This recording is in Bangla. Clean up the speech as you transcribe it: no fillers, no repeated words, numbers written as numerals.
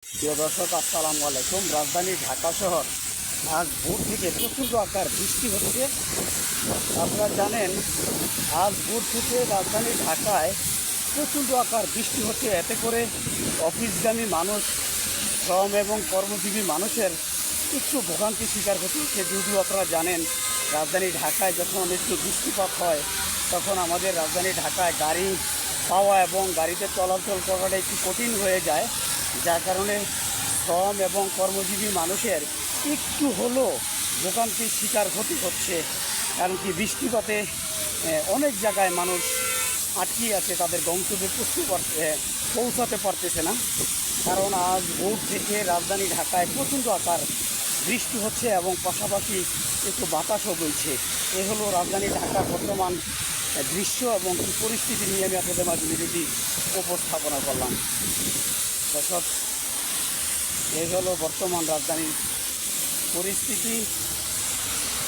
প্রিয় দর্শক, আসসালামু আলাইকুম। রাজধানী ঢাকা শহর আজ ভোর থেকে প্রচণ্ড আকার বৃষ্টি হচ্ছে। আপনারা জানেন, আজ ভোর থেকে রাজধানী ঢাকায় প্রচণ্ড আকার বৃষ্টি হচ্ছে। এতে করে অফিসগামী মানুষ, শ্রম এবং কর্মজীবী মানুষের একটু ভোগান্তি শিকার হতে হচ্ছে। যদিও আপনারা জানেন, রাজধানী ঢাকায় যখন একটু বৃষ্টিপাত হয় তখন আমাদের রাজধানী ঢাকায় গাড়ি পাওয়া এবং গাড়িতে চলাচল করাটা একটু কঠিন হয়ে যায়, যার কারণে শ্রম এবং কর্মজীবী মানুষের একটু হলেও ভোগান্তির শিকার হতে হচ্ছে। কারণ কি, বৃষ্টিপাতে অনেক জায়গায় মানুষ আটকে আছে, তাদের গন্তব্যে পৌঁছাতে পারতেছে না। কারণ আজ ভোর থেকে রাজধানী ঢাকায় প্রচণ্ড আকার বৃষ্টি হচ্ছে এবং পাশাপাশি একটু বাতাসও বইছে। এ হলো রাজধানী ঢাকার বর্তমান দৃশ্য এবং পরিস্থিতি নিয়ে আমি আপনাদের মাঝে ভিডিওটি উপস্থাপনা করলাম। দর্শক, এই হলো বর্তমান রাজধানীর পরিস্থিতি।